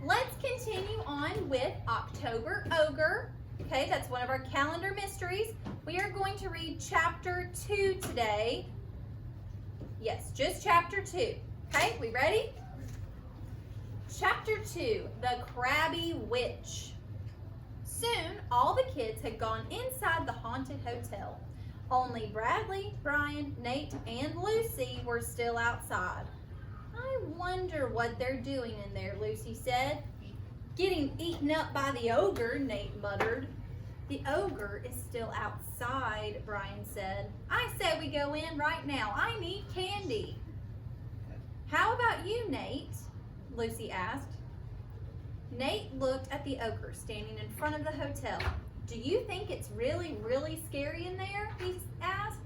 Let's continue on with October Ogre. Okay, that's one of our calendar mysteries. We are going to read chapter 2 today. Yes, just chapter 2. Okay, we ready? Chapter 2, The Crabby Witch. Soon, all the kids had gone inside the haunted hotel. Only Bradley, Brian, Nate, and Lucy were still outside. I wonder what they're doing in there, Lucy said. Getting eaten up by the ogre, Nate muttered. The ogre is still outside, Brian said. I say we go in right now. I need candy. How about you, Nate? Lucy asked. Nate looked at the ogre standing in front of the hotel. Do you think it's really, really scary in there? He asked.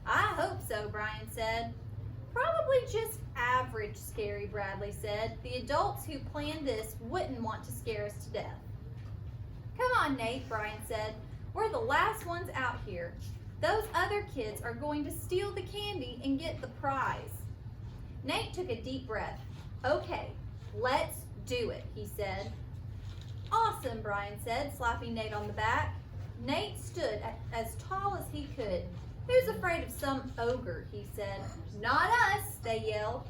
I hope so, Brian said. Probably just average scary, Bradley said. The adults who planned this wouldn't want to scare us to death. Come on, Nate, Brian said. We're the last ones out here. Those other kids are going to steal the candy and get the prize. Nate took a deep breath. Okay, let's do it, he said. Awesome, Brian said, slapping Nate on the back. Nate stood as tall as he could. Who's afraid of some ogre, he said. Not us, they yelled.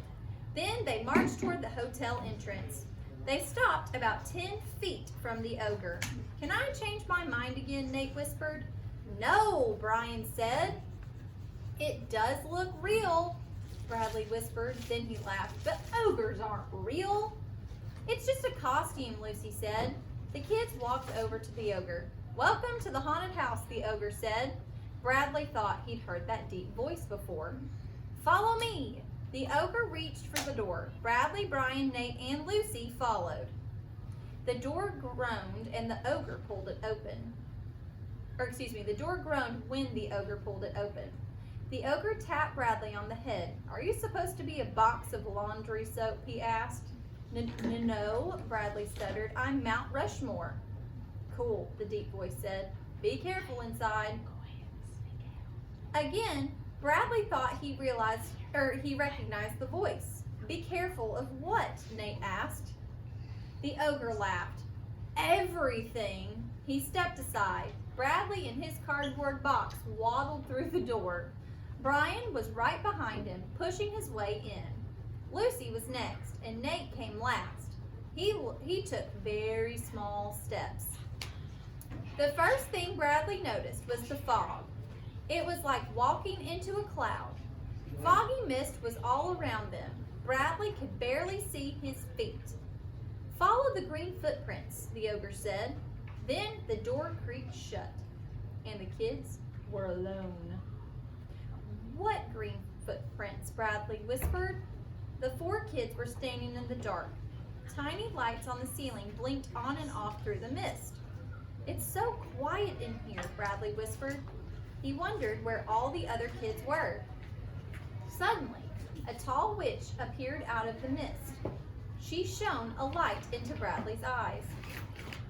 Then they marched toward the hotel entrance. They stopped about 10 feet from the ogre. Can I change my mind again, Nate whispered. No, Brian said. It does look real, Bradley whispered. Then he laughed. But ogres aren't real. It's just a costume, Lucy said. The kids walked over to the ogre. Welcome to the haunted house, the ogre said. Bradley thought he'd heard that deep voice before. Follow me. The ogre reached for the door. Bradley, Brian, Nate, and Lucy followed. The door groaned and the ogre pulled it open. The door groaned when the ogre pulled it open. The ogre tapped Bradley on the head. Are you supposed to be a box of laundry soap? He asked. No, Bradley stuttered. I'm Mount Rushmore. Cool, the deep voice said. Be careful inside. Again, Bradley thought he recognized the voice. Be careful of what? Nate asked. The ogre laughed. Everything. He stepped aside. Bradley in his cardboard box waddled through the door. Brian was right behind him, pushing his way in. Lucy was next, and Nate came last. He took very small steps. The first thing Bradley noticed was the fog. It was like walking into a cloud. Foggy mist was all around them. Bradley could barely see his feet. Follow the green footprints, the ogre said. Then the door creaked shut, and the kids were alone. What green footprints? Bradley whispered. The 4 kids were standing in the dark. Tiny lights on the ceiling blinked on and off through the mist. It's so quiet in here, Bradley whispered. He wondered where all the other kids were. Suddenly, a tall witch appeared out of the mist. She shone a light into Bradley's eyes.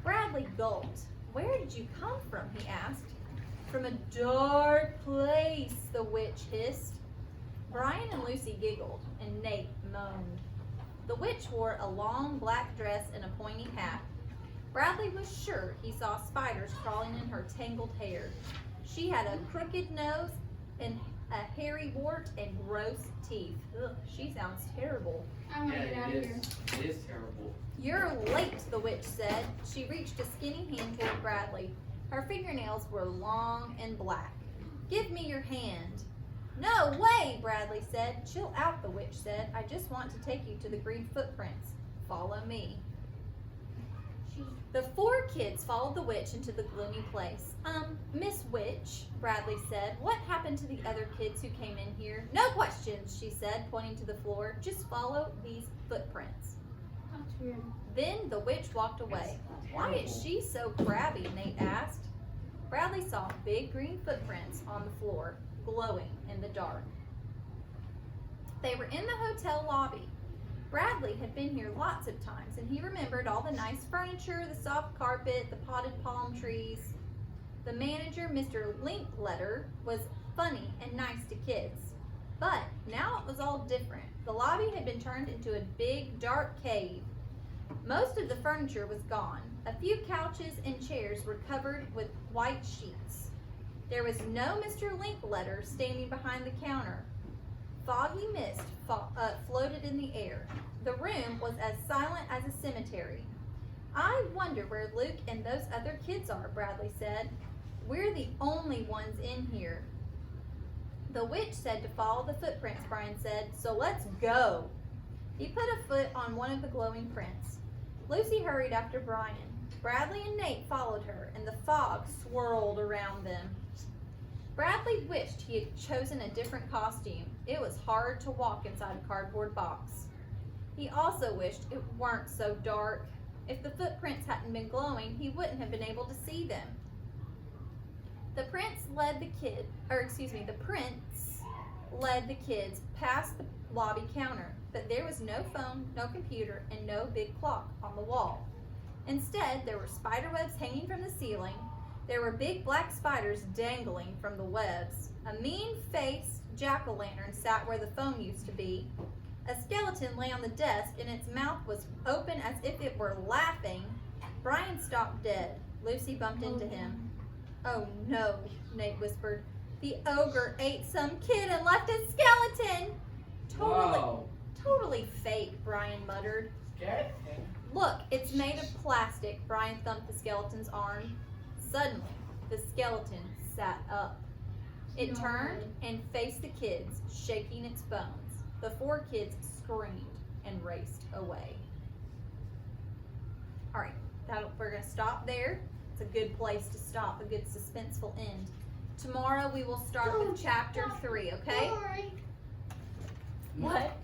Bradley gulped. Where did you come from? He asked. From a dark place, the witch hissed. Brian and Lucy giggled, and Nate moaned. The witch wore a long black dress and a pointy hat. Bradley was sure he saw spiders crawling in her tangled hair. She had a crooked nose and a hairy wart and gross teeth. Ugh, she sounds terrible. I want to get out of here. It is terrible. You're late, the witch said. She reached a skinny hand toward Bradley. Her fingernails were long and black. Give me your hand. No way, Bradley said. Chill out, the witch said. I just want to take you to the green footprints. Follow me. The 4 kids followed the witch into the gloomy place. Miss Witch, Bradley said, what happened to the other kids who came in here? No questions, she said, pointing to the floor. Just follow these footprints. That's weird. Then the witch walked away. Why is she so crabby? Nate asked. Bradley saw big green footprints on the floor, glowing in the dark. They were in the hotel lobby. Bradley had been here lots of times, and he remembered all the nice furniture, the soft carpet, the potted palm trees. The manager, Mr. Linkletter, was funny and nice to kids. But now it was all different. The lobby had been turned into a big, dark cave. Most of the furniture was gone. A few couches and chairs were covered with white sheets. There was no Mr. Linkletter standing behind the counter. Foggy mist floated in the air. The room was as silent as a cemetery. I wonder where Luke and those other kids are, Bradley said. We're the only ones in here. The witch said to follow the footprints, Brian said, so let's go. He put a foot on one of the glowing prints. Lucy hurried after Brian. Bradley and Nate followed her, and the fog swirled around them. Bradley wished he had chosen a different costume. It was hard to walk inside a cardboard box. He also wished it weren't so dark. If the footprints hadn't been glowing, he wouldn't have been able to see them. The prince led the kids past the lobby counter, but there was no phone, no computer, and no big clock on the wall. Instead, there were spider webs hanging from the ceiling. There were big black spiders dangling from the webs. A mean-faced jack-o'-lantern sat where the phone used to be. A skeleton lay on the desk, and its mouth was open as if it were laughing. Brian stopped dead. Lucy bumped into him. Oh no, Nate whispered. The ogre ate some kid and left a skeleton! Totally fake, Brian muttered. Skeleton? Look, it's made of plastic. Brian thumped the skeleton's arm. Suddenly, the skeleton sat up. It turned and faced the kids, shaking its bones. The 4 kids screamed and raced away. All right, we're going to stop there. It's a good place to stop, a good suspenseful end. Tomorrow we will start with chapter 3, okay? What?